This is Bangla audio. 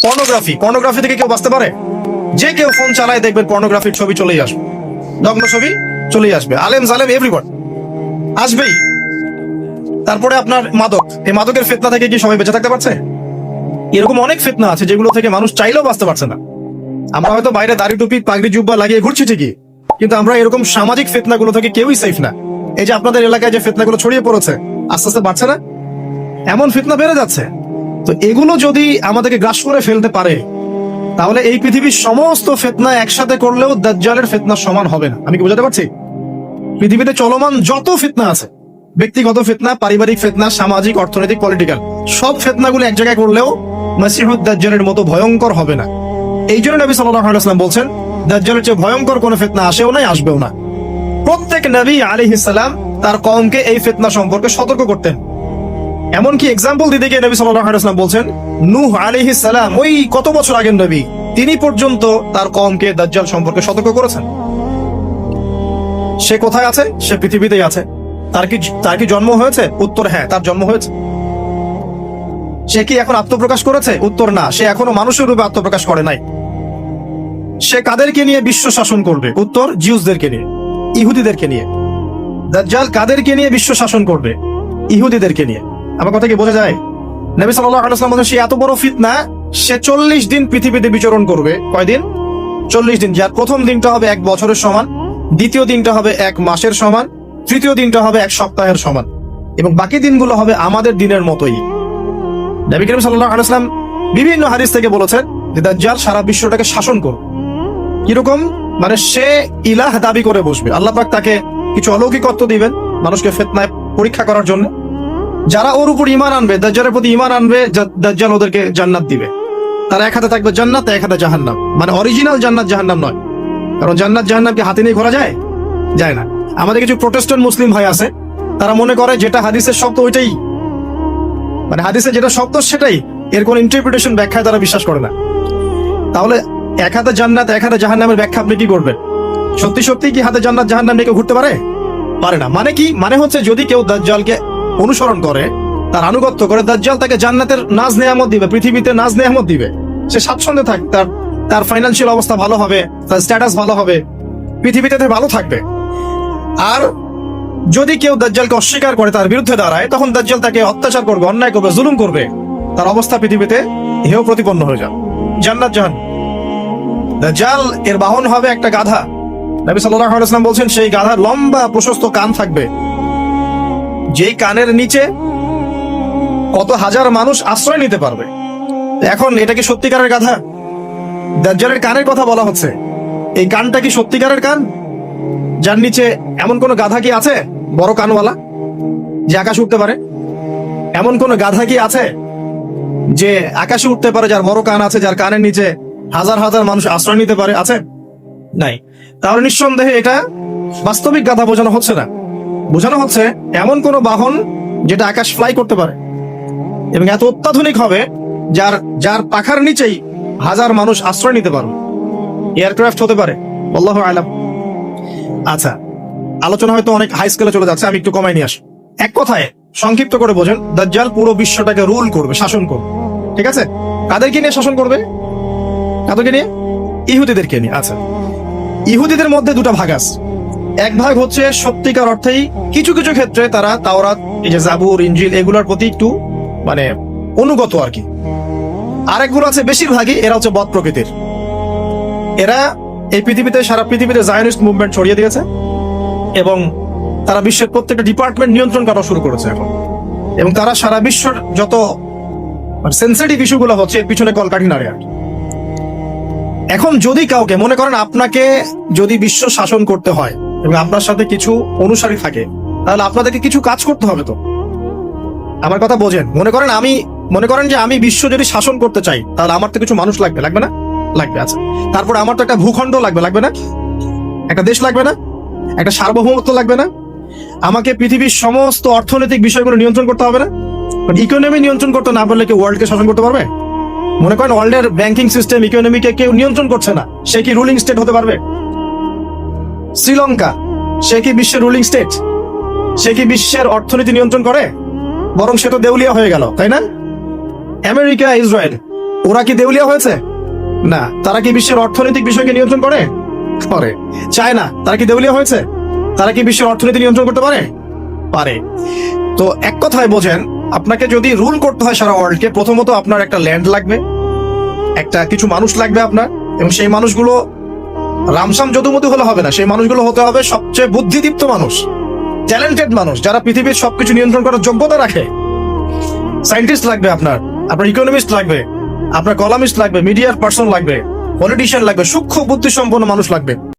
পর্নোগ্রাফি থেকে কেউ বাঁচতে পারে? যে কেউ ফোন চালায় দেখবেন পর্নোগ্রাফির ছবি চলেই আসবে, নগ্ন ছবি চলেই আসবে, আলেম জালেম এভরিওয়ান আসবেই। তারপরে আপনার মাদক, এই মাদকের ফিতনা থেকে কি সবাই বেঁচে থাকতে পারছে? এরকম অনেক ফিতনা আছে যেগুলো থেকে মানুষ চাইলেও বাঁচতে পারছে না। আমরা হয়তো বাইরে দাড়ি টুপি পাগড়ি জুব্বা লাগিয়ে ঘুরছি ঠিকই, কিন্তু আমরা এরকম সামাজিক ফিতনাগুলো থেকে কেউই সেফ না। এই যে আপনাদের এলাকায় যে ফিতনাগুলো ছড়িয়ে পড়েছে, আস্তে আস্তে বাড়ছে না? এমন ফিতনা বেড়ে যাচ্ছে। তো এগুলো যদি আমাদেরকে গ্রাস করে ফেলতে পারে, তাহলে এই পৃথিবীর সমস্ত ফিতনা একসাথে করলেও দাজ্জালের ফিতনার সমান হবে না। আমি কি বোঝাতে পারছি? পৃথিবীতে চলমান যত ফিতনা আছে, ব্যক্তিগত ফিতনা, পারিবারিক ফিতনা, সামাজিক, অর্থনৈতিক, পলিটিক্যাল, সব ফিতনাগুলো এক জায়গায় করলেও মাসিহুদ দাজ্জালের মতো ভয়ঙ্কর হবে না। এই জন্য নবী সাল্লাল্লাহু আলাইহি ওয়াসাল্লাম বলছেন, দাজ্জালের চেয়ে ভয়ঙ্কর কোনো ফিতনা আসেও নাই, আসবেও না। প্রত্যেক নবী আলাইহিস সালাম তার কওমকে এই ফিতনা সম্পর্কে সতর্ক করতেন। এমনকি এক্সাম্পল দিতে গিয়ে নবী সাল্লাল্লাহু আলাইহি ওয়াসাল্লাম বলছেন, নূহ আলাইহিস সালাম, ওই কত বছর আগের নবী, তিনি পর্যন্ত তার কওমকে দাজ্জাল সম্পর্কে সতর্ক করেছেন। সে কোথায় আছে? সে পৃথিবীতেই আছে। তার কি জন্ম হয়েছে? উত্তর হ্যাঁ, তার জন্ম হয়েছে। সে কি এখন আত্মপ্রকাশ করেছে? উত্তর না, সে এখনো মানুষের রূপে আত্মপ্রকাশ করে নাই। সে কাদেরকে নিয়ে বিশ্ব শাসন করবে? উত্তর জিউসদেরকে নিয়ে, ইহুদিদেরকে নিয়ে। দাজ্জাল কাদেরকে নিয়ে বিশ্ব শাসন করবে? ইহুদিদেরকে নিয়ে। আমার কথা কি বোঝা যায়? নবী সাল্লাল্লাহু আলাইহি ওয়াসাল্লাম বলেন, সে এত বড় ফিতনা, সে 40 দিন পৃথিবীতে বিচরণ করবে। কয়দিন? 40 দিন। যার প্রথম দিনটা হবে 1 বছরের সমান, দ্বিতীয় দিনটা হবে 1 মাসের সমান, তৃতীয় দিনটা হবে 1 সপ্তাহের সমান, এবং বাকি দিনগুলো হবে আমাদের দিনের মতোই। নবী করিম সাল্লাল্লাহু আলাইহি ওয়াসাল্লাম বিভিন্ন হাদিস থেকে বলেছেন যে দাজ্জাল সারা বিশ্বটাকে শাসন করবে। কিরকম? মানে সে ইলাহ দাবি করে বসবে। আল্লাহ পাক তাকে কিছু অলৌকিকত্ব দিবেন মানুষকে ফিতনায় পরীক্ষা করার জন্য। যারা ওর উপর ঈমান আনবে, দাজ্জালের প্রতি ঈমান আনবে, দাজ্জাল ওদেরকে জান্নাত দিবে। তার এক হাতে থাকবে জান্নাত, এক হাতে জাহান্নাম। মানে অরিজিনাল জান্নাত জাহান্নাম নয়, কারণ জান্নাত জাহান্নামকে হাতে নিয়ে ঘোরা যায়? যায় না। আমাদের কিছু প্রোটেস্ট্যান্ট মুসলিম ভাই আছে, তারা মনে করে যেটা হাদিসের শব্দ ওইটাই, মানে হাদিসে যেটা শব্দ সেটাই, এর কোন ইন্টারপ্রিটেশন, ব্যাখ্যায় তারা বিশ্বাস করে না। তাহলে এক হাতে জান্নাত এক হাতে জাহান্নামের ব্যাখ্যা আপনি কি করবেন? সত্যি সত্যি কি হাতে জান্নাত জাহান্নাম নিয়ে কেউ ঘুরতে পারে? পারে না। মানে কি? মানে হচ্ছে যদি কেউ দাজ্জালকে অনুসরণ করে, তার আনুগত্য করে, দাজ্জাল তাকে জান্নাতের নাজ নেয়ামত দিবে, পৃথিবীতে নাজ নেয়ামত দিবে। সে স্বাচ্ছন্দ্যে থাক, তার ফাইন্যান্সিয়াল অবস্থা ভালো হবে, তার স্ট্যাটাস ভালো হবে, পৃথিবীতে ভালো থাকবে। আর যদি কেউ দাজ্জালকে অস্বীকার করে, তার বিরুদ্ধে দাঁড়ায়, তখন দাজ্জাল তাকে অত্যাচার করবে, অন্যায় করবে, জুলুম করবে, তার অবস্থা পৃথিবীতে হেয় প্রতিপন্ন হয়ে যাবে। জান্নাত জাহান্নাম। দাজ্জাল এর বাহন হবে একটা গাধা। নবী সাল্লাল্লাহু আলাইহি ওয়াসাল্লাম বলছেন, সেই গাধার লম্বা প্রশস্ত কান থাকবে, যেই কানের নিচে কত হাজার মানুষ আশ্রয় নিতে পারবে। এখন এটা কি সত্যিকারের গাধা? দাজ্জালের কানের কথা বলা হচ্ছে, এই কানটা কি সত্যিকারের কান? যার নিচে এমন কোন গাধা কি আছে বড় কানওয়ালা যে আকাশে উঠতে পারে? এমন কোন গাধা কি আছে যে আকাশে উঠতে পারে, যার বড় কান আছে, যার কানের নিচে হাজার হাজার মানুষ আশ্রয় নিতে পারে? আছে? নাই। তাহলে নিঃসন্দেহে এটা বাস্তবিক গাধা বোঝানো হচ্ছে না, বোঝানো হচ্ছে এমন কোন বাহন যেটা আকাশ ফ্লাই করতে পারে এবং এত অত্যাধুনিক হবে যার পাখার নিচেই হাজার মানুষ আশ্রয় নিতে পারবে। এয়ারক্রাফট হতে পারে, আল্লাহু আ'লাম। আচ্ছা, আলোচনা হয়তো অনেক হাই স্কেলে চলে যাচ্ছে, আমি একটু কমাই নিয়ে আসি। এক কথায় সংক্ষিপ্ত করে বোঝেন, দাজ্জাল পুরো বিশ্বটাকে রুল করবে, শাসন করবে। ঠিক আছে? কাদেরকে নিয়ে শাসন করবে? কাদেরকে নিয়ে? ইহুদিদেরকে নিয়ে। আচ্ছা, ইহুদিদের মধ্যে দুটো ভাগ আছে। এক ভাগ হচ্ছে সত্যিকার অর্থেই কিছু কিছু ক্ষেত্রে তারা তাওরাত, এই যে জাবুর, ইনজিল, এগুলোর প্রতি একটু মানে অনুগত আর কি। আরেকগুলো আছে বেশিরভাগই এরা হচ্ছে বদ প্রকৃতির। এরা এই পৃথিবীতে, সারা পৃথিবীতে জায়নিস্ট মুভমেন্ট ছড়িয়ে দিয়েছে এবং তারা বিশ্বের প্রত্যেকটা ডিপার্টমেন্ট নিয়ন্ত্রণ করা শুরু করেছে এখন। এবং তারা সারা বিশ্বের যত সেন্সিটিভ ইস্যুগুলো হচ্ছে এর পিছনে কলকাঠি নাড়ে আর কি। এখন যদি কাউকে মনে করেন, আপনাকে যদি বিশ্ব শাসন করতে হয় এবং আপনার সাথে কিছু অনুসারী থাকে, তাহলে আপনাদেরকে কিছু কাজ করতে হবে। তো আমার কথা বোঝেন। মনে করেন যে আমি বিশ্ব যদি শাসন করতে চাই, তাহলে আমার তো কিছু মানুষ লাগবে, লাগবে না? লাগবে। আচ্ছা, তারপর আমার তো একটা ভূখণ্ড লাগবে, লাগবে না? একটা দেশ লাগবে না? একটা সার্বভৌমত্ব লাগবে না? আমাকে পৃথিবীর সমস্ত অর্থনৈতিক বিষয়গুলো নিয়ন্ত্রণ করতে হবে না? ইকোনমি নিয়ন্ত্রণ করতে না পারলে কি ওয়ার্ল্ডকে শাসন করতে পারবে? মনে করেন ওয়ার্ল্ডের ব্যাংকিং সিস্টেম, ইকোনমিকে কেউ নিয়ন্ত্রণ করছে না, সে কি রুলিং স্টেট হতে পারবে? শ্রীলঙ্কা, সে কি বিশ্বের রুলিং স্টেট? সে কি বিশ্বের অর্থনীতি নিয়ন্ত্রণ করে? বরং সে তো দেউলিয়া হয়ে গেল, তাই না? আমেরিকা, ইসরায়েল, ওরা কি দেউলিয়া হয়েছে? না। তারা কি বিশ্বের অর্থনৈতিক বিষয়কে নিয়ন্ত্রণ করে? করে। চায়না, তারা কি দেউলিয়া হয়েছে? তারা কি বিশ্বের অর্থনীতি নিয়ন্ত্রণ করতে পারে? পারে। তো এক কথায় বোঝেন, আপনাকে যদি রুল করতে হয় সারা ওয়ার্ল্ডকে, প্রথমত আপনার একটা ল্যান্ড লাগবে, একটা কিছু মানুষ লাগবে আপনার, এবং সেই মানুষগুলো রামসাম যদুমধু হলে হবে না, সেই মানুষগুলো হতে হবে সবচেয়ে বুদ্ধিদীপ্ত মানুষ, ট্যালেন্টেড মানুষ, যারা পৃথিবীর সবকিছু নিয়ন্ত্রণ করার যোগ্যতা রাখে। সায়েন্টিস্ট লাগবে আপনার, আপনার ইকোনমিস্ট লাগবে, আপনার কলামিস্ট লাগবে, মিডিয়ার পার্সন লাগবে, পলিটিশিয়ান লাগবে, সূক্ষ্ম বুদ্ধি সম্পন্ন মানুষ লাগবে।